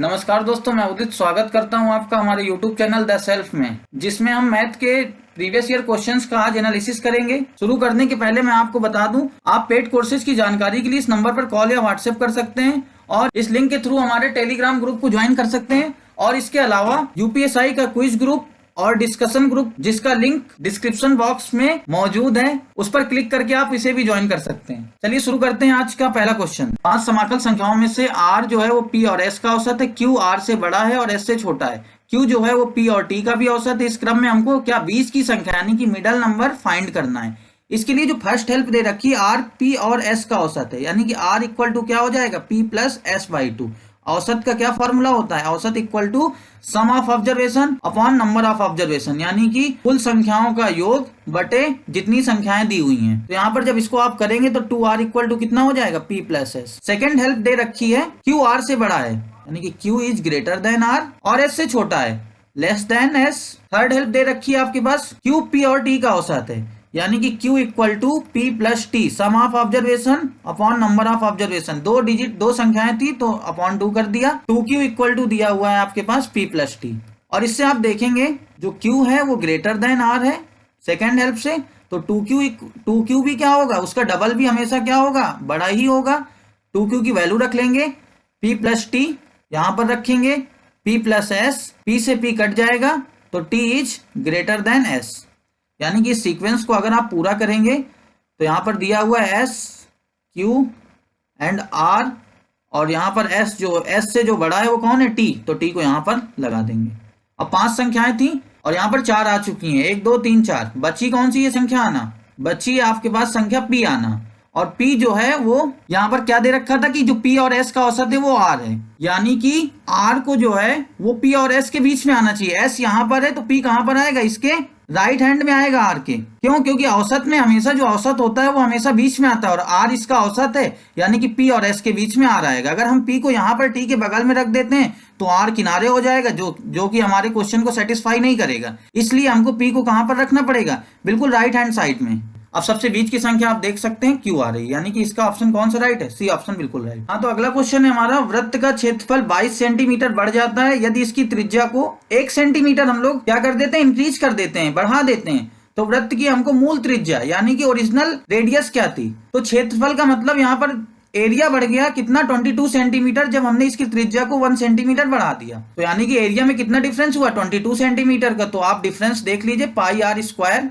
नमस्कार दोस्तों, मैं उदित स्वागत करता हूं आपका हमारे YouTube चैनल द सेल्फ में, जिसमें हम मैथ के प्रीवियस ईयर क्वेश्चंस का आज एनालिसिस करेंगे। शुरू करने के पहले मैं आपको बता दूं, आप पेड कोर्सेज की जानकारी के लिए इस नंबर पर कॉल या व्हाट्सएप कर सकते हैं और इस लिंक के थ्रू हमारे टेलीग्राम ग्रुप को ज्वाइन कर सकते हैं। और इसके अलावा यूपीएसआई का क्विज ग्रुप और डिस्कशन ग्रुप, जिसका लिंक डिस्क्रिप्शन बॉक्स में मौजूद है, उस पर क्लिक करके आप इसे भी ज्वाइन कर सकते हैं। चलिए शुरू करते हैं आज का पहला क्वेश्चन। 5 समाकल संख्याओं में से r जो है वो p और s का औसत है, q r से बड़ा है और s से छोटा है, q जो है वो p और t का भी औसत है। इस क्रम में हमको क्या 20 की संख्या यानी कि मिडल नंबर फाइंड करना है। इसके लिए जो फर्स्ट हेल्प दे रखी है r p और s का औसत है, यानी कि r इक्वल टू क्या हो जाएगा p प्लस s बाई 2। औसत का क्या फॉर्मूला होता है, औसत equal to sum of observation upon number of observation, यानी कि कुल संख्याओं का योग बटे जितनी संख्याएं दी हुई हैं। तो यहाँ पर जब इसको आप करेंगे तो 2r इक्वल टू कितना हो जाएगा p plus s। Second help दे रखी है q r से बड़ा है, यानी कि q is greater than r और s से छोटा है less than s। Third help दे रखी है आपके पास q p और t का औसत है, यानी कि q equal to p plus t, sum of observation upon number of observation. दो डिजिट दो संख्याएं थी तो अपॉन 2 कर दिया। 2q इक्वल टू दिया हुआ है आपके पास p प्लस टी, और इससे आप देखेंगे जो q है वो ग्रेटर देन r है सेकेंड हेल्प से, तो 2q भी क्या होगा, उसका डबल भी हमेशा क्या होगा, बड़ा ही होगा। 2q की वैल्यू रख लेंगे, p प्लस टी यहां पर रखेंगे, p प्लस s, p से p कट जाएगा तो t is greater then s। यानी कि इस सीक्वेंस को अगर आप पूरा करेंगे तो यहां पर दिया हुआ है s q एंड r, और यहां पर s जो s से जो बड़ा है वो कौन है, t, तो t को यहां पर लगा देंगे। अब 5 संख्याएं थी और यहां पर 4 आ चुकी हैं, 1 2 3 4। बची कौन सी ये संख्या आना, बची आपके पास संख्या p आना, और p जो है वो यहां पर क्या दे रखा था कि जो p और s का औसत है वो r है, यानी कि r को जो है वो p और s के बीच में आना चाहिए। s यहां पर है तो p कहां पर आएगा, इसके राइट हैंड में आएगा r के। क्यों, क्योंकि औसत में हमेशा जो औसत होता है वो हमेशा बीच में आता है, और r इसका औसत है, यानी कि p और s के बीच में r आएगा। अगर हम p को यहाँ पर t के बगल में रख देते हैं तो r किनारे हो जाएगा, जो कि हमारे क्वेश्चन को सेटिस्फाई नहीं करेगा। इसलिए हमको p को कहां पर रखना पड़ेगा, बिल्कुल राइट हैंड साइड में। अब सबसे बीच की संख्या आप देख सकते हैं q आ रही है, यानी कि इसका ऑप्शन कौन सा राइट है, सी ऑप्शन बिल्कुल राइट। हाँ, तो अगला क्वेश्चन है हमारा, वृत्त का क्षेत्रफल 22 सेंटीमीटर बढ़ जाता है यदि इसकी त्रिज्या को 1 सेंटीमीटर हम लोग क्या कर देते हैं, इंक्रीज कर देते हैं, बढ़ा देते हैं। तो वृत्त की हमको मूल त्रिज्या यानी कि ओरिजिनल रेडियस क्या थी, तो क्षेत्रफल का मतलब यहाँ पर एरिया बढ़ गया कितना, 22 सेंटीमीटर, जब हमने इसकी त्रिज्या को 1 सेंटीमीटर बढ़ा दिया। तो यानी कि एरिया में कितना डिफरेंस हुआ, 22 सेंटीमीटर का। तो आप डिफरेंस देख लीजिए, पाई आर स्क्वायर,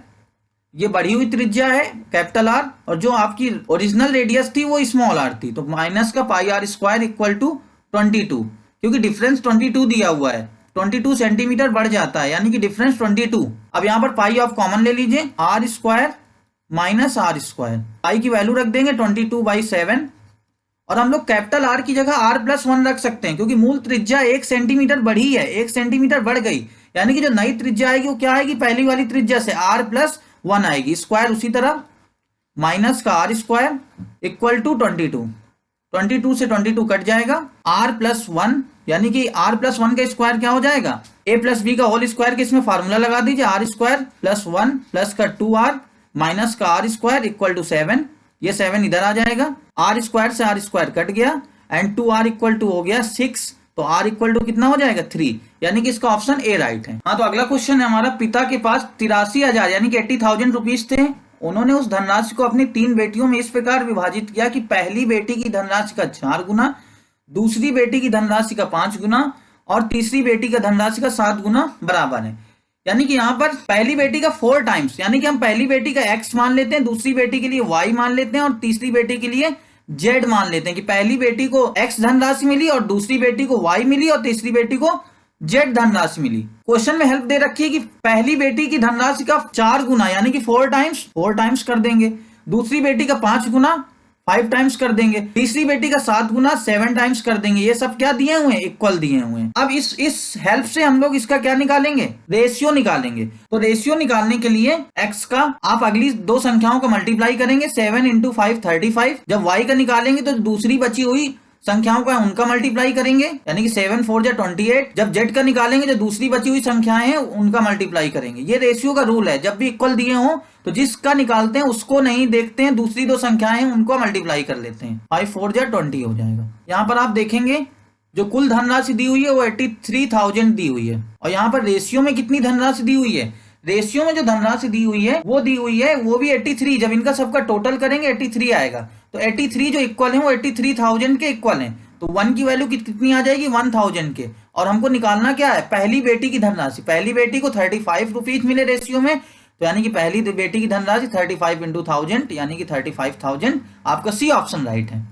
ये बढ़ी हुई त्रिज्या है कैपिटल आर, और जो आपकी ओरिजिनल रेडियस थी वो स्मॉल आर थी, तो माइनस का पाई आर स्क्वायर इक्वल टू 22, क्योंकि डिफरेंस 22 दिया हुआ है, 22 सेंटीमीटर बढ़ जाता है, यानी कि डिफरेंस 22। अब यहाँ पर पाई ऑफ कॉमन ले लीजिए, R square minus R square, pi की वैल्यू रख देंगे 22/7, और हम लोग कैपिटल आर की जगह आर प्लस 1 रख सकते हैं, क्योंकि मूल त्रिज्या 1 सेंटीमीटर बढ़ी है, 1 सेंटीमीटर बढ़ गई, यानी कि जो नई त्रिज्या आएगी वो क्या आएगी, पहली वाली त्रिज्या से आर प्लस 1 आएगी। स्क्वायर उसी तरह माइनस का आर स्क्वायर इक्वल टू 22 से 22 कट जाएगा, आर प्लस 1, यानी कि आर प्लस 1 का स्क्वायर क्या हो जाएगा, ए प्लस बी का होल स्क्वायर के इसमें फार्मूला लगा दीजिए, आर स्क्वायर प्लस 1 प्लस का 2r माइनस का आर स्क्वायर इक्वल टू 7, ये 7 इधर आ जाएगा, आर स्क्वायर से आर स्क्वायर कट गया, एंड 2r इक्वल टू हो गया 6, तो r इक्वल टू कितना हो जाएगा 3, यानी कि इसका ऑप्शन ए राइट है। हाँ, तो अगला क्वेश्चन है हमारा, पिता के पास 83,000 यानी कि 80,000 रुपीज थे। उन्होंने उस धनराशि को अपनी 3 बेटियों में इस प्रकार विभाजित किया कि पहली बेटी की धनराशि का 4 गुना, दूसरी बेटी की धनराशि का 5 गुना और तीसरी बेटी का धनराशि का 7 गुना बराबर है। यानी कि यहाँ पर पहली बेटी का 4 टाइम्स, यानी कि हम पहली बेटी का x मान लेते हैं, दूसरी बेटी के लिए y मान लेते हैं, और तीसरी बेटी के लिए z मान लेते हैं, कि पहली बेटी को x धनराशि मिली और दूसरी बेटी को y मिली और तीसरी बेटी को z धनराशि मिली। क्वेश्चन में हेल्प दे रखी है कि पहली बेटी की धनराशि का 4 गुना यानी कि 4 टाइम्स कर देंगे, दूसरी बेटी का 5 गुना 5 टाइम्स कर देंगे, तीसरी बेटी का 7 गुना 7 टाइम्स कर देंगे। ये सब क्या दिए हुए हैं, इक्वल दिए हुए हैं। अब इस हेल्प से हम लोग इसका क्या निकालेंगे, रेशियो निकालेंगे। तो रेशियो निकालने के लिए x का आप अगली 2 संख्याओं का मल्टीप्लाई करेंगे, 7 इंटू 5 35। जब y का निकालेंगे तो दूसरी बची हुई संख्याओं का उनका मल्टीप्लाई करेंगे, यानी कि 7 4 जा 28। जब z का निकालेंगे जो दूसरी बची हुई संख्याएं हैं उनका मल्टीप्लाई करेंगे। ये रेशियो का रूल है, जब भी इक्वल दिए हों तो जिसका निकालते हैं उसको नहीं देखते हैं, दूसरी 2 संख्याएं हैं उनको मल्टीप्लाई कर लेते हैं। 5 4 जा 20 हो जाएगा। यहाँ पर आप देखेंगे जो कुल धनराशि दी हुई है वो 83,000 दी हुई है। और यहाँ पर रेशियो में कितनी धनराशि दी हुई है, रेशियो में जो धनराशि दी हुई है वो दी हुई है वो भी 83। जब इनका सबका टोटल करेंगे 83 आएगा। तो 83 जो इक्वल है वो 83,000 के इक्वल है। तो 1 की वैल्यू कितनी आ जाएगी, 1000 के। और हमको निकालना क्या है, पहली बेटी की धनराशि। पहली बेटी को 35 रुपीज मिले रेशियो में, तो यानी कि पहली बेटी की धनराशि 35 इंटू 1000 यानी कि 35,000। आपका सी ऑप्शन राइट है।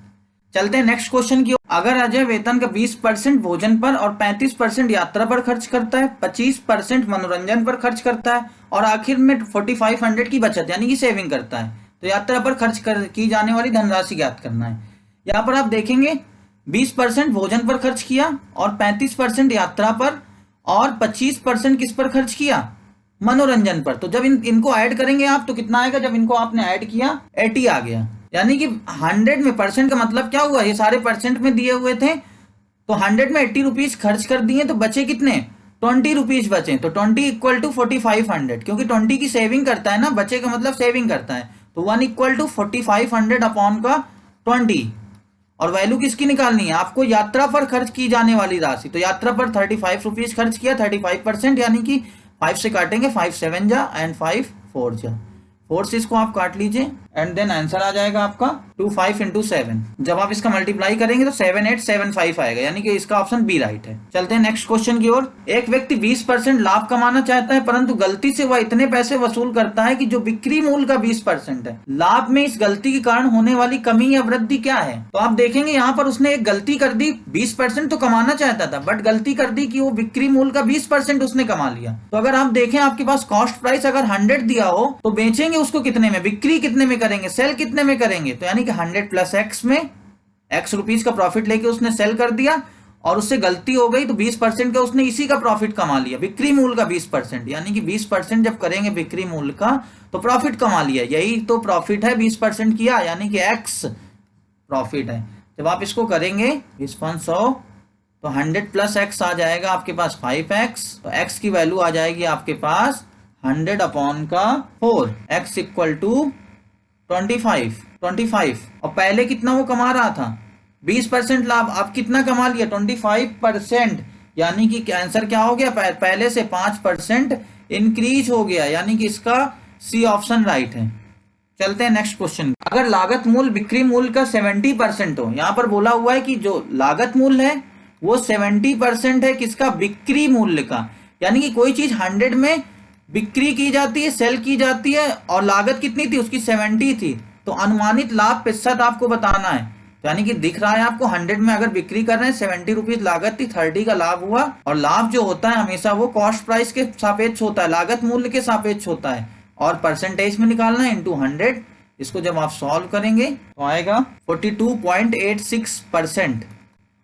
चलते हैं नेक्स्ट क्वेश्चन की। अगर अजय वेतन का 20% भोजन पर और 35% यात्रा पर खर्च करता है, 25% मनोरंजन पर खर्च करता है और आखिर में 4500 की बचत यानी कि सेविंग करता है, तो यात्रा पर खर्च की जाने वाली धनराशि ज्ञात करना है। यहाँ पर आप देखेंगे 20% भोजन पर खर्च किया और 35% यात्रा पर और 25% किस पर खर्च किया, मनोरंजन पर। तो जब इनको ऐड करेंगे आप तो कितना आएगा, जब इनको आपने ऐड किया 80 आ गया। यानी कि 100 में परसेंट का मतलब क्या हुआ, ये सारे परसेंट में दिए हुए थे, तो 100 में 80 रुपीज खर्च कर दिए तो बचे कितने, 20 रुपीज बचे। तो 20 इक्वल टू 4500, क्योंकि 20 की सेविंग करता है ना, बचे का मतलब सेविंग करता है। तो 1 इक्वल टू 4500 अपॉन का 20। और वैल्यू किसकी निकालनी है आपको, यात्रा पर खर्च की जाने वाली राशि। तो यात्रा पर 35 रुपीज खर्च किया, 35% यानी कि 5 से काटेंगे, 5 7 जा एंड 5 4 जा, 4 से इसको आप काट लीजिए एंड देन आंसर आ जाएगा आपका 25 इंटू 7। जब आप इसका मल्टीप्लाई करेंगे तो 7875 आएगा, यानी कि इसका ऑप्शन बी राइट है। चलते हैं नेक्स्ट क्वेश्चन की ओर। एक व्यक्ति 20% लाभ कमाना चाहता है, परंतु गलती से वह इतने पैसे वसूल करता है कि जो बिक्री मूल्य का 20% है। लाभ में इस गलती के कारण होने वाली कमी या वृद्धि क्या है। तो आप देखेंगे यहाँ पर उसने एक गलती कर दी, 20% तो कमाना चाहता था बट गलती कर दी कि वो बिक्री मूल्य का 20% उसने कमा लिया। तो अगर आप देखें आपके पास कॉस्ट प्राइस अगर 100 दिया हो तो बेचेंगे उसको कितने में, बिक्री कितने में करेंगे, सेल कितने में करेंगे। तो यानी कि 100 प्लस एक्स में एक्स रुपीज का प्रॉफिट लेके उसने सेल कर दिया और उससे गलती हो गई तो 20% का उसने इसी का प्रॉफिट कमा लिया, बिक्री मूल्य का 20%। यानी कि 20% जब करेंगे बिक्री मूल्य का तो प्रॉफिट कमा लिया, यही तो प्रॉफिट है, 20% किया यानी कि एक्स प्रॉफिट है। जब आप इसको करेंगे 20/100 तो 100 प्लस एक्स आ जाएगा आपके पास 5x। तो x की वैल्यू आ जाएगी आपके पास 100 अपॉन का 4, x इक्वल टू 25। और पहले कितना वो कमा रहा था, 20% लाभ, अब कितना कमा लिया 25%, यानी कि आंसर क्या हो गया, पहले से 5% इंक्रीज हो गया, यानी कि इसका सी ऑप्शन राइट है। चलते हैं नेक्स्ट क्वेश्चन। अगर लागत मूल्य बिक्री मूल्य का 70% हो, यहां पर बोला हुआ है कि जो लागत मूल्य है वो 70% है किसका, बिक्री मूल्य का। यानी कि कोई चीज 100 में बिक्री की जाती है, सेल की जाती है और लागत कितनी थी उसकी 70 थी, तो अनुमानित लाभ प्रतिशत आपको बताना है। तो यानी कि दिख रहा है आपको 100 में अगर बिक्री कर रहे हैं 70 रुपीज लागत थी, 30 का लाभ हुआ। और लाभ जो होता है हमेशा वो कॉस्ट प्राइस के सापेक्ष होता है, लागत मूल्य के सापेक्ष होता है और परसेंटेज में निकालना है इंटू 100। इसको जब आप सॉल्व करेंगे तो आएगा 42.86%।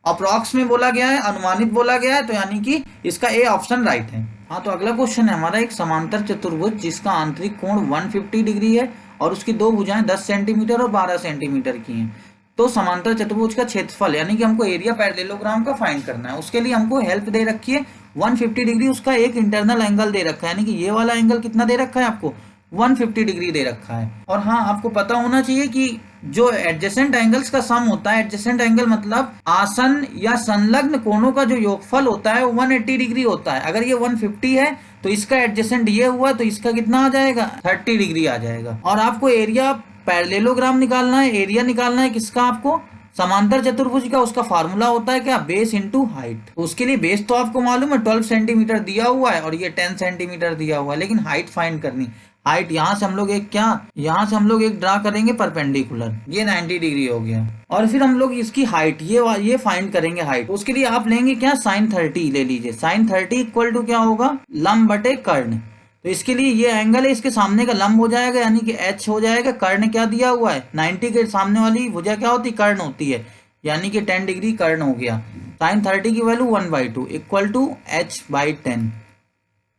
अप्रॉक्स में बोला गया है, अनुमानित बोला गया है, तो यानी कि इसका ए ऑप्शन राइट है। हाँ, तो अगला क्वेश्चन है हमारा, एक समांतर चतुर्भुज जिसका आंतरिक कोण 150 डिग्री है और उसकी दो भुजाएं 10 सेंटीमीटर और 12 सेंटीमीटर की हैं। तो समांतर चतुर्भुज का क्षेत्रफल यानी कि हमको एरिया पैरेललोग्राम का फाइंड करना है। उसके लिए हमको हेल्प दे रखी है 150 डिग्री, उसका एक इंटरनल एंगल दे रखा है, यानी कि ये वाला एंगल कितना दे रखा है आपको, 150 डिग्री दे रखा है। और हाँ, आपको पता होना चाहिए कि जो एडजेसेंट एंगल्स का सम होता है, एडजेसेंट एंगल मतलब आसन या संलग्न कोणों का जो योगफल होता है वो 180 डिग्री होता है। अगर ये 150 है तो इसका एडजेसेंट ये हुआ तो इसका कितना आ जाएगा, 30 डिग्री आ जाएगा। और आपको एरिया पैरेललोग्राम निकालना है, एरिया निकालना है किसका, आपको समांतर चतुर्भुज का। उसका फार्मूला होता है क्या, बेस इंटू हाइट। उसके लिए बेस तो आपको मालूम है 12 सेंटीमीटर दिया हुआ है और ये 10 सेंटीमीटर दिया हुआ है, लेकिन हाइट फाइंड करनी। हाइट यहाँ से हम लोग एक यहाँ से हम लोग एक ड्रा करेंगे परपेंडिकुलर, ये 90 डिग्री हो गया। और फिर हम लोग इसकी हाइट ये फाइंड करेंगे हाइट। उसके लिए आप लेंगे क्या, sin 30 ले लीजिए। sin 30 इक्वल टू क्या होगा, लंब बटे कर्ण। तो इसके लिए ये एंगल है, इसके सामने का लंब हो जाएगा यानी कि h हो जाएगा। कर्ण क्या दिया हुआ है, 90 के सामने वाली भुजा क्या होती है, कर्ण होती है, यानी कि 10 डिग्री कर्ण हो गया। sin 30 की वैल्यू 1/2 इक्वल टू h/10,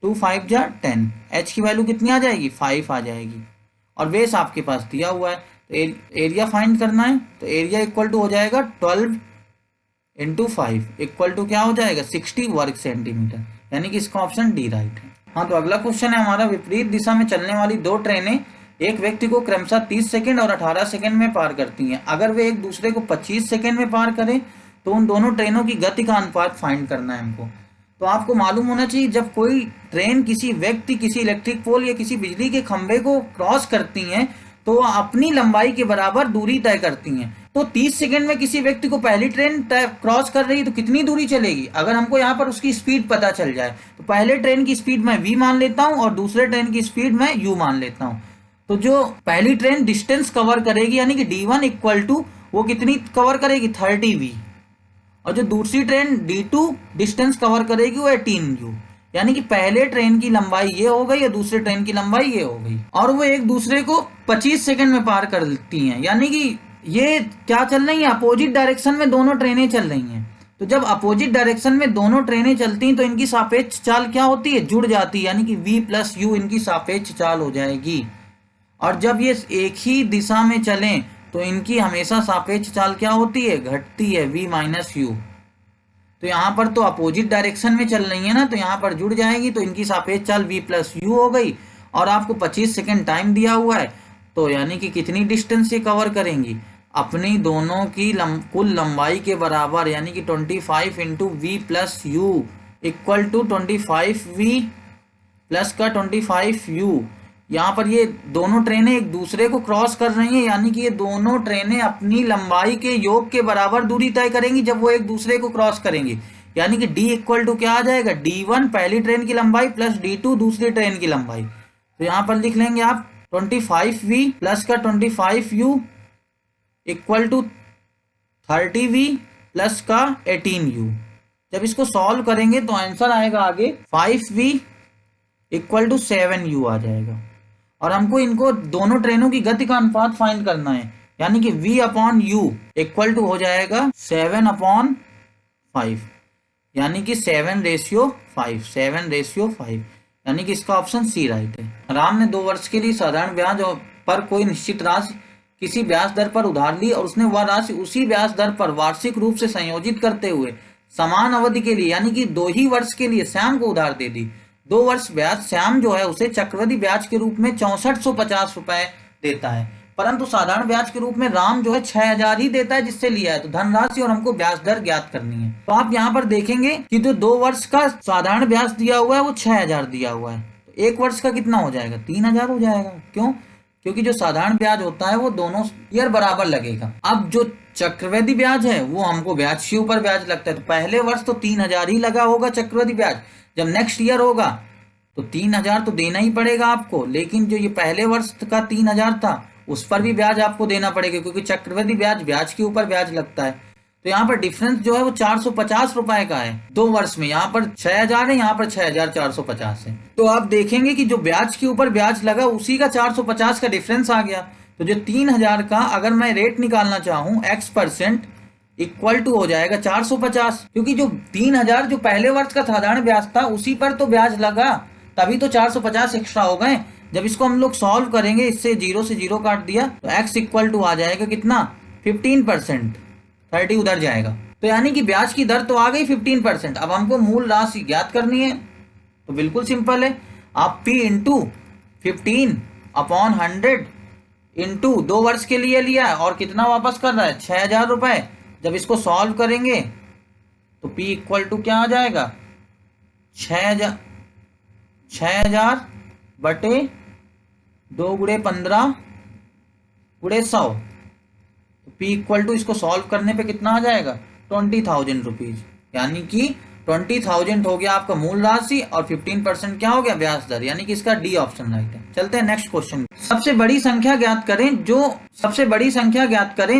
2 5 जा 10, h की वैल्यू कितनी आ जाएगी, 5 आ जाएगी। और बेस आपके पास दिया हुआ है, तो एरिया फाइंड करना है। तो एरिया इक्वल टू हो जाएगा 12 इंटू 5 इक्वल टू क्या हो जाएगा, 60 वर्ग सेंटीमीटर, यानी कि इसका ऑप्शन डी राइट है। हाँ, तो अगला क्वेश्चन है हमारा, विपरीत दिशा में चलने वाली दो ट्रेनें एक व्यक्ति को क्रमशः 30 सेकंड और 18 सेकंड में पार करती हैं। अगर वे एक दूसरे को 25 सेकंड में पार करें तो उन दोनों ट्रेनों की गति का अनुपात फाइंड करना है हमको। तो आपको मालूम होना चाहिए जब कोई ट्रेन किसी व्यक्ति, किसी इलेक्ट्रिक पोल या किसी बिजली के खंभे को क्रॉस करती हैं तो वह अपनी लंबाई के बराबर दूरी तय करती हैं। तो 30 सेकंड में किसी व्यक्ति को पहली ट्रेन क्रॉस कर रही है तो कितनी दूरी चलेगी? अगर हमको यहाँ पर उसकी स्पीड पता चल जाए तो पहले ट्रेन की स्पीड मैं v मान लेता हूँ और दूसरे ट्रेन की स्पीड मैं u मान लेता हूँ। तो जो पहली ट्रेन डिस्टेंस कवर करेगी यानी कि d1 इक्वल टू वो कितनी कवर करेगी 30v, और जो दूसरी ट्रेन d2 डिस्टेंस कवर करेगी वो 18u, यानी कि पहले ट्रेन की लंबाई ये हो गई और दूसरे ट्रेन की लंबाई ये हो गई, और वो एक दूसरे को 25 सेकंड में पार कर लेती हैं। यानी कि ये क्या चल रही है, अपोजिट डायरेक्शन में दोनों ट्रेनें चल रही हैं। तो जब अपोजिट डायरेक्शन में दोनों ट्रेनें चलती हैं तो इनकी सापेक्ष चाल क्या होती है, जुड़ जाती है, यानी कि v प्लस यू इनकी सापेक्ष चाल हो जाएगी। और जब ये एक ही दिशा में चलें तो इनकी हमेशा सापेक्ष चाल क्या होती है, घटती है, v माइनस यू। तो यहाँ पर तो अपोजिट डायरेक्शन में चल रही है ना, तो यहाँ पर जुड़ जाएगी, तो इनकी सापेक्ष चाल v प्लस यू हो गई। और आपको 25 सेकंड टाइम दिया हुआ है, तो यानी कि कितनी डिस्टेंस ये कवर करेंगी, अपनी दोनों की कुल लंबाई के बराबर, यानी कि 25 into v plus u equal to 25v plus का 25u। यहाँ पर ये दोनों ट्रेनें एक दूसरे को क्रॉस कर रही हैं, यानी कि ये दोनों ट्रेनें अपनी लंबाई के योग के बराबर दूरी तय करेंगी जब वो एक दूसरे को क्रॉस करेंगी। यानी कि d इक्वल टू क्या आ जाएगा, d1 पहली ट्रेन की लंबाई प्लस d2 दूसरी ट्रेन की लंबाई। तो यहाँ पर लिख लेंगे आप 25v प्लस का 25u equal to 30v plus का 18u। जब इसको सॉल्व करेंगे तो आंसर आएगा आगे 5v इक्वल टू 7u आ जाएगा। और हमको इनको दोनों ट्रेनों की गति का अनुपात फाइंड करना है, यानी कि v upon u equal to हो जाएगा 7/5, यानी कि 7:5, यानी कि इसका ऑप्शन सी राइट है। राम ने 2 वर्ष के लिए साधारण ब्याज पर कोई निश्चित राशि किसी ब्याज दर पर उधार ली और उसने वह राशि उसी ब्याज दर पर वार्षिक रूप से संयोजित करते हुए समान अवधि के लिए, यानी कि 2 ही वर्ष के लिए श्याम को उधार दे दी। 2 वर्ष ब्याज श्याम जो है उसे चक्रवृद्धि ब्याज के रूप में 6450 रुपए देता है, परंतु साधारण ब्याज के रूप में राम जो है 6000 ही देता है जिससे लिया है। तो धनराशि और हमको ब्याज दर ज्ञात करनी है। तो आप यहाँ पर देखेंगे कि जो 2 वर्ष का साधारण ब्याज दिया हुआ है वो 6000 दिया हुआ है, तो 1 वर्ष का कितना हो जाएगा, 3000 हो जाएगा। क्यों? क्योंकि जो साधारण ब्याज होता है वो दोनों ईयर बराबर लगेगा। अब जो चक्रवृद्धि ब्याज है वो हमको ब्याज के ऊपर ब्याज लगता है, तो पहले वर्ष तो 3000 ही लगा होगा चक्रवृद्धि ब्याज, जब नेक्स्ट ईयर होगा तो 3000 तो देना ही पड़ेगा आपको। लेकिन जो ये पहले वर्ष का 3000 था उस पर भी ब्याज आपको देना पड़ेगा, क्योंकि चक्रवृद्धि ब्याज ब्याज के ऊपर ब्याज लगता है। तो यहाँ पर डिफरेंस जो है वो 450 रुपए का है 2 वर्ष में। यहाँ पर 6000 है, यहाँ पर 6450 है। तो आप देखेंगे कि जो ब्याज के ऊपर ब्याज लगा उसी का 450 का डिफरेंस आ गया। तो जो 3000 का अगर मैं रेट निकालना चाहूँ x% इक्वल टू हो जाएगा 450, क्योंकि जो 3000 जो पहले वर्ष का साधारण ब्याज था उसी पर तो ब्याज लगा, तभी तो 450 एक्स्ट्रा हो गए। जब इसको हम लोग सॉल्व करेंगे, इससे 0 से 0 काट दिया तो x इक्वल टू आ जाएगा कितना, 15%, 30 उधर जाएगा। तो यानी कि ब्याज की दर तो आ गई 15%। अब हमको मूल राशि ज्ञात करनी है, तो बिल्कुल सिंपल है, आप p इंटू 15/100 इंटू 2 वर्ष के लिए लिया है और कितना वापस कर रहा है, 6000 रुपए। जब इसको सॉल्व करेंगे तो p इक्वल टू क्या आ जाएगा, 6000 बटे 2 × 15 × 100। तो p इक्वल टू इसको सॉल्व करने पे कितना आ जाएगा, 20,000 रुपीज, यानी कि 20,000 हो गया आपका मूल राशि और 15% क्या हो गया, ब्याज दर, यानी कि इसका डी ऑप्शन राइट है। चलते हैं नेक्स्ट क्वेश्चन। सबसे बड़ी संख्या ज्ञात करें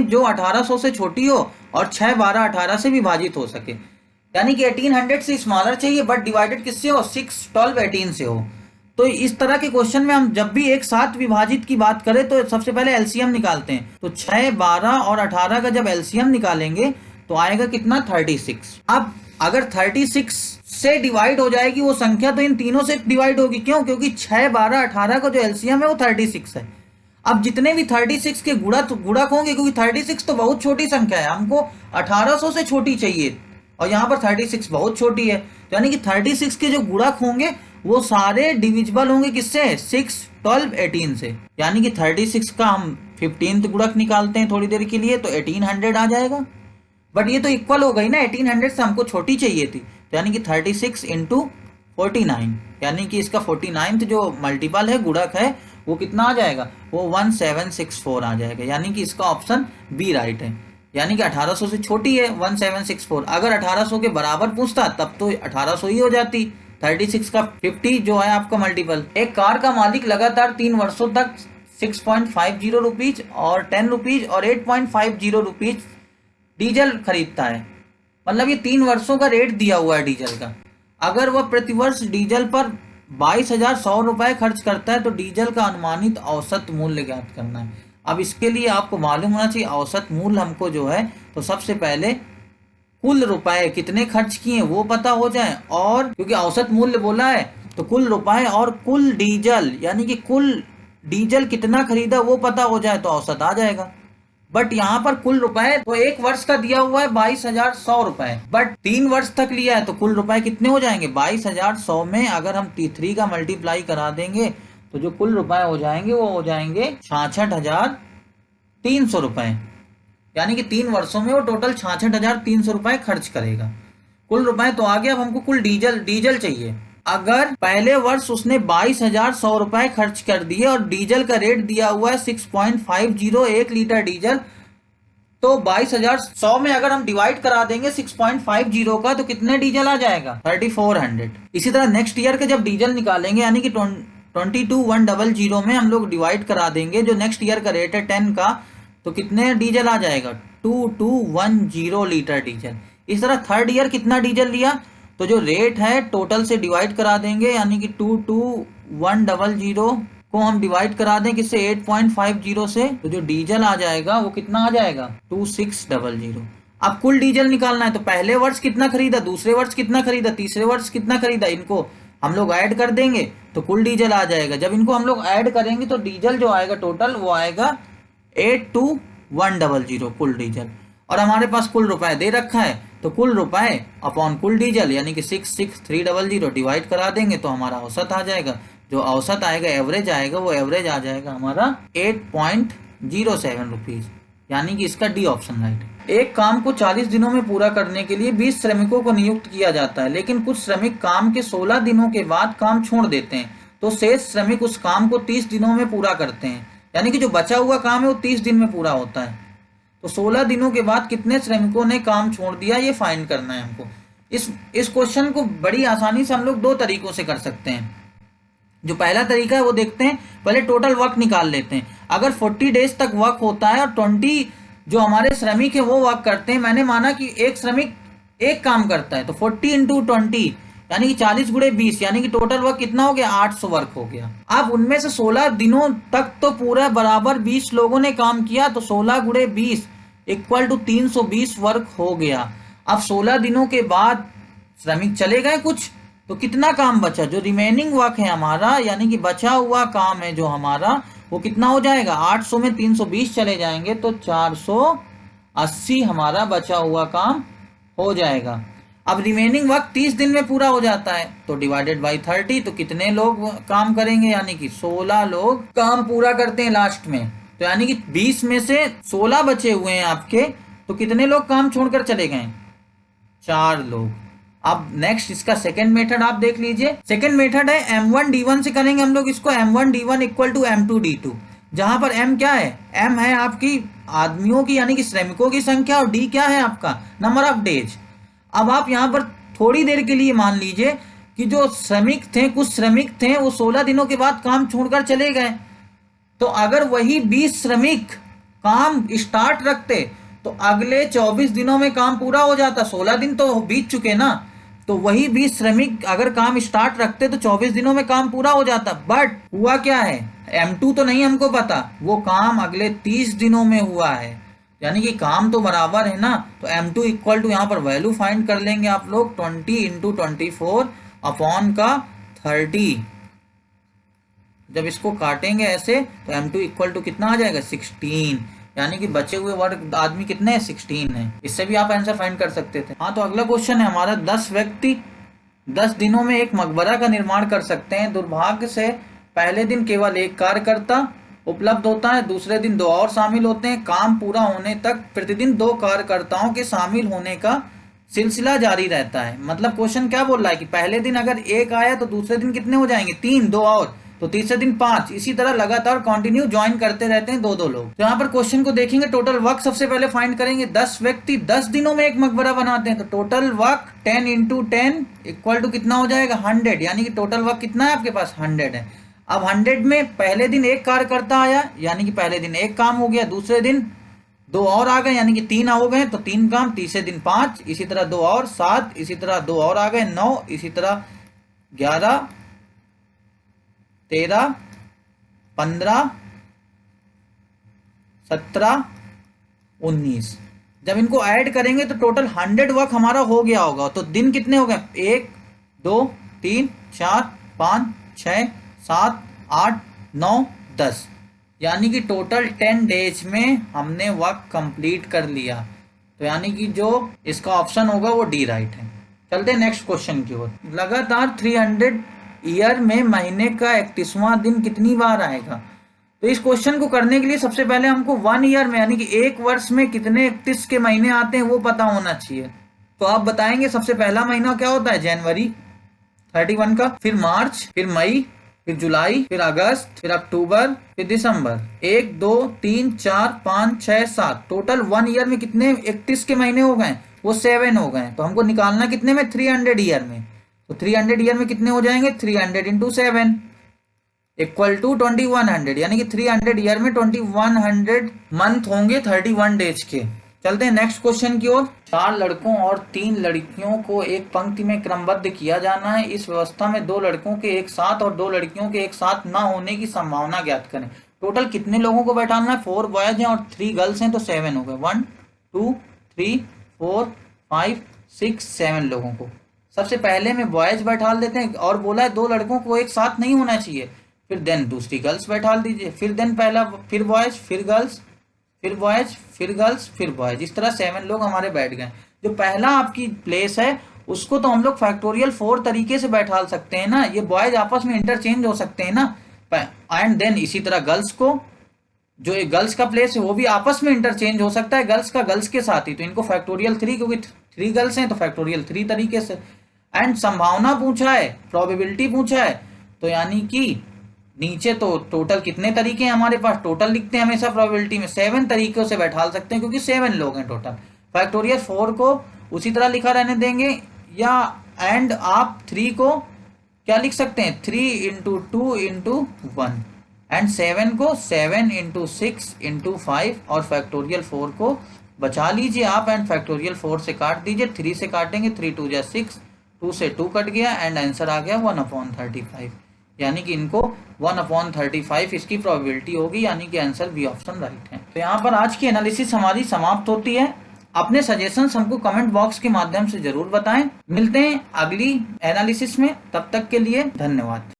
जो 1800 से छोटी हो और 6, 12, 18 से विभाजित हो सके, यानी कि 1800 से स्मॉलर चाहिए बट डिवाइडेड किससे हो, 6, 12, 18 से हो। तो इस तरह के क्वेश्चन में हम जब भी एक साथ विभाजित की बात करें तो सबसे पहले एलसीएम निकालते हैं। तो 6, 12 और 18 का जब एलसीएम निकालेंगे तो आएगा कितना, 36। अब अगर 36 से डिवाइड हो जाएगी वो संख्या तो इन तीनों से डिवाइड होगी। क्यों? क्योंकि 6, 12, 18 का जो एलसीएम है वो 36 है। अब जितने भी 36 के गुणक होंगे, क्योंकि 36 तो बहुत छोटी संख्या है, हमको 1800 से छोटी चाहिए और यहाँ पर 36 बहुत छोटी है, तो यानी कि 36 के जो गुणक होंगे वो सारे डिविजिबल होंगे किससे, 6, 12, 18 से। यानी कि 36 का हम 15th गुणक निकालते हैं थोड़ी देर के लिए, तो 1800 आ जाएगा। बट ये तो इक्वल हो गई ना, 1800 से हमको छोटी चाहिए थी, तो यानी कि 36 इंटू 49, यानी कि इसका 49th जो मल्टीपल है, गुणक है, वो कितना आ जाएगा, वो 1764 आ जाएगा, यानी कि इसका ऑप्शन बी राइट है। यानी कि 1800 से छोटी है 1764। अगर 1800 के बराबर पूछता तब तो 1800 ही हो जाती, 36 का 50 जो है आपका मल्टीपल। एक कार का मालिक लगातार 3 वर्षों तक 6.50 रुपीज और 10 रुपीज और 8.50 रुपीज डीजल खरीदता है। मतलब ये 3 वर्षों का रेट दिया हुआ है डीजल का। अगर वह प्रतिवर्ष डीजल पर 22,100 रुपये खर्च करता है तो डीजल का अनुमानित औसत मूल्य ज्ञात करना है। अब इसके लिए आपको मालूम होना चाहिए औसत मूल्य हमको जो है, तो सबसे पहले कुल रुपए कितने खर्च किए वो पता हो जाए, और क्योंकि औसत मूल्य बोला है तो कुल रुपए और कुल डीजल, यानी कि कुल डीजल कितना खरीदा वो पता हो जाए तो औसत आ जाएगा। बट यहाँ पर कुल रुपए तो एक वर्ष का दिया हुआ है 22,100 रुपए, बट 3 वर्ष तक लिया है तो कुल रुपए कितने हो जाएंगे, 22,100 में अगर हम T3 का मल्टीप्लाई करा देंगे तो जो कुल रुपए हो जाएंगे वो हो जाएंगे 66,300 रुपए। यानी कि 3 वर्षों में वो टोटल 66,300 रुपए खर्च करेगा। कुल रुपए तो आ गया। अब हमको कुल डीजल चाहिए। अगर पहले वर्ष उसने 22,100 रुपए खर्च कर दिए और डीजल का रेट दिया हुआ है 6.50 1 लीटर डीजल, तो 22,100 में अगर हम डिवाइड करा देंगे 6.50 का तो कितने डीजल आ जाएगा, 3400। इसी तरह नेक्स्ट ईयर का जब डीजल निकालेंगे यानी कि 22,100 में हम लोग डिवाइड करा देंगे जो नेक्स्ट ईयर का रेट है 10 का, तो कितने डीजल आ जाएगा, 2210 लीटर डीजल। इस तरह थर्ड ईयर कितना डीजल लिया, तो जो रेट है टोटल से डिवाइड करा देंगे, यानी कि 22,100 को हम डिवाइड करा दें किससे, 8.50 से, तो जो डीजल आ जाएगा वो कितना आ जाएगा, 2600। अब कुल डीजल निकालना है तो पहले वर्ष कितना खरीदा, दूसरे वर्ष कितना खरीदा, तीसरे वर्ष कितना खरीदा, इनको हम लोग ऐड कर देंगे तो कुल डीजल आ जाएगा। जब इनको हम लोग ऐड करेंगे तो डीजल जो आएगा टोटल वो आएगा 82,100 कुल डीजल। और हमारे पास कुल रुपए दे रखा है तो कुल रुपए अपॉन कुल डीजल यानी कि 66,300 डिवाइड करा देंगे तो हमारा औसत आ जाएगा। जो औसत आएगा, एवरेज आएगा, वो एवरेज आ जाएगा हमारा 8.07 रुपीज, यानी कि इसका डी ऑप्शन राइट है। एक काम को 40 दिनों में पूरा करने के लिए 20 श्रमिकों को नियुक्त किया जाता है, लेकिन कुछ श्रमिक काम के 16 दिनों के बाद काम छोड़ देते हैं, तो शेष श्रमिक उस काम को 30 दिनों में पूरा करते हैं। यानी कि जो बचा हुआ काम है वो 30 दिन में पूरा होता है, तो 16 दिनों के बाद कितने श्रमिकों ने काम छोड़ दिया ये फाइंड करना है हमको। इस क्वेश्चन को बड़ी आसानी से हम लोग 2 तरीकों से कर सकते हैं। जो पहला तरीका है वो देखते हैं, पहले टोटल वर्क निकाल लेते हैं। अगर 40 डेज तक वर्क होता है और 20 जो हमारे श्रमिक है वो वर्क करते हैं, मैंने माना कि एक श्रमिक एक काम करता है, तो 40 इंटू 20 यानी कि 40 गुणे 20, यानी कि टोटल वर्क कितना हो गया, 800 वर्क हो गया। अब उनमें से 16 दिनों तक तो पूरा बराबर 20 लोगों ने काम किया, तो 16 गुणे 20 इक्वल टू 320 वर्क हो गया। अब 16 दिनों के बाद श्रमिक चले गए कुछ, तो कितना काम बचा, जो रिमेनिंग वर्क है हमारा, यानी कि बचा हुआ काम है जो हमारा, वो कितना हो जाएगा, 800 में 320 चले जाएंगे तो 480 हमारा बचा हुआ काम हो जाएगा। अब रिमेनिंग वर्क 30 दिन में पूरा हो जाता है, तो डिवाइडेड बाई 30, तो कितने लोग काम करेंगे, यानी कि 16 लोग काम पूरा करते हैं लास्ट में, तो यानी कि 20 में से 16 बचे हुए हैं आपके, तो कितने लोग काम छोड़कर चले गए, 4 लोग। अब नेक्स्ट इसका सेकंड मेथड आप देख लीजिए। सेकंड मेथड है M1D1 से करेंगे हम लोग इसको, M1D1 इक्वल टू M2D2, जहां पर M क्या है, M है आपकी आदमियों की यानी कि श्रमिकों की संख्या, और D क्या है आपका नंबर ऑफ डेज। अब आप यहाँ पर थोड़ी देर के लिए मान लीजिए कि जो श्रमिक थे, कुछ श्रमिक थे वो 16 दिनों के बाद काम छोड़कर चले गए, तो अगर वही 20 श्रमिक काम स्टार्ट रखते तो अगले 24 दिनों में काम पूरा हो जाता। 16 दिन तो बीत चुके ना, तो वही 20 श्रमिक अगर काम स्टार्ट रखते तो 24 दिनों में काम पूरा हो जाता। बट हुआ क्या है, M2 तो नहीं हमको पता, वो काम अगले 30 दिनों में हुआ है, यानी कि काम तो बराबर है ना, तो M2 इक्वल टू यहाँ पर वैल्यू फाइंड कर लेंगे आप लोग 20 इंटू 24 अपॉन का 30। जब इसको काटेंगे ऐसे तो M2 इक्वल टू कितना आ जाएगा, 16, यानी कि बचे हुए वर्ग आदमी कितने हैं, 16 है। इससे भी आप आंसर फाइंड कर सकते थे। हाँ, तो अगला क्वेश्चन है हमारा, 10 व्यक्ति 10 दिनों में एक मकबरा का निर्माण कर सकते हैं। दुर्भाग्य से पहले दिन केवल एक कार्यकर्ता उपलब्ध होता है, दूसरे दिन 2 और शामिल होते हैं। काम पूरा होने तक प्रतिदिन 2 कार्यकर्ताओं के शामिल होने का सिलसिला जारी रहता है। मतलब क्वेश्चन क्या बोल रहा है कि पहले दिन अगर 1 आया तो दूसरे दिन कितने हो जाएंगे, 3, 2 और, तो तीसरे दिन 5, इसी तरह लगातार कंटिन्यू ज्वाइन करते रहते हैं 2-2 लोग। तो यहाँ पर क्वेश्चन को देखेंगे, टोटल वर्क सबसे पहले फाइंड करेंगे। 10 व्यक्ति 10 दिनों में एक मकबरा बनाते हैं, तो total work 10 into 10 equal to कितना हो जाएगा, 100, यानी कि टोटल वर्क कितना है आपके पास, 100 है। अब 100 में पहले दिन 1 कार्यकर्ता आया, यानी कि पहले दिन 1 काम हो गया, दूसरे दिन 2 और आ गए, यानी कि 3 हो गए, तो 3 काम, तीसरे दिन 5, इसी तरह 2 और 7, इसी तरह 2 और आ गए 9, इसी तरह 11, 13, 15, 17, 19। जब इनको ऐड करेंगे तो टोटल 100 वर्क हमारा हो गया होगा। तो दिन कितने हो गए, 1, 2, 3, 4, 5, 6, 7, 8, 9, 10, यानी कि टोटल 10 डेज में हमने वर्क कंप्लीट कर लिया। तो यानी कि जो इसका ऑप्शन होगा वो डी राइट है। चलते हैं नेक्स्ट क्वेश्चन की ओर। लगातार 300 ईयर में महीने का 31वां दिन कितनी बार आएगा। तो इस क्वेश्चन को करने के लिए सबसे पहले हमको 1 ईयर में, यानी कि 1 वर्ष में कितने 31 के महीने आते हैं वो पता होना चाहिए। तो आप बताएंगे सबसे पहला महीना क्या होता है, जनवरी 31 का, फिर मार्च, फिर मई, फिर जुलाई, फिर अगस्त, फिर अक्टूबर, फिर दिसंबर। 1, 2, 3, 4, 5, 6, 7, टोटल 1 ईयर में कितने 31 के महीने हो गए, वो 7 हो गए। तो हमको निकालना कितने में, 300 ईयर में। तो 300 ईयर में कितने हो जाएंगे, 300 इंटू 7 इक्वल टू 2100, यानी कि 300 ईयर में 2100 मंथ होंगे 31 डेज के। चलते हैं नेक्स्ट क्वेश्चन की ओर। 4 लड़कों और 3 लड़कियों को एक पंक्ति में क्रमबद्ध किया जाना है। इस व्यवस्था में 2 लड़कों के एक साथ और 2 लड़कियों के एक साथ ना होने की संभावना ज्ञात करें। टोटल कितने लोगों को बैठाना है, 4 बॉयज हैं और 3 गर्ल्स हैं, तो 7 हो गए। 1, 2, 3, 4, 5, 6, 7 लोगों को सबसे पहले में बॉयज बैठा देते हैं, और बोला है 2 लड़कों को एक साथ नहीं होना चाहिए। फिर देन दूसरी गर्ल्स बैठा दीजिए, फिर देन पहला, फिर बॉयज, फिर गर्ल्स, फिर बॉयज, फिर गर्ल्स, फिर बॉयज, इस तरह 7 लोग हमारे बैठ गए। जो पहला आपकी प्लेस है उसको तो हम लोग फैक्टोरियल 4 तरीके से बैठा सकते हैं ना, ये बॉयज आपस में इंटरचेंज हो सकते हैं ना। एंड देन इसी तरह गर्ल्स को, जो एक गर्ल्स का प्लेस है वो भी आपस में इंटरचेंज हो सकता है गर्ल्स का गर्ल्स के साथ ही। तो इनको फैक्टोरियल 3, क्योंकि 3 गर्ल्स हैं तो फैक्टोरियल 3 तरीके से। एंड संभावना पूछा है, प्रोबेबिलिटी पूछा है, तो यानी कि नीचे तो टोटल कितने तरीके हैं हमारे पास, टोटल लिखते हैं हमेशा प्रोबेबिलिटी में, 7 तरीकों से बैठा सकते हैं क्योंकि 7 लोग हैं टोटल। फैक्टोरियल 4 को उसी तरह लिखा रहने देंगे, या एंड आप 3 को क्या लिख सकते हैं, 3 इंटू 2 इंटू 1, एंड 7 को 7 इंटू 6 इंटू 5, और फैक्टोरियल 4 को बचा लीजिए आप एंड फैक्टोरियल 4 से काट दीजिए, 3 से काटेंगे, 3 2 जा 6, 2 से 2 कट गया एंड आंसर आ गया 1/35, यानी कि इनको 1/35 इसकी प्रोबेबिलिटी होगी, यानी कि आंसर बी ऑप्शन राइट है। तो यहाँ पर आज की एनालिसिस हमारी समाप्त होती है। अपने सजेशंस हमको कमेंट बॉक्स के माध्यम से जरूर बताएं। मिलते हैं अगली एनालिसिस में, तब तक के लिए धन्यवाद।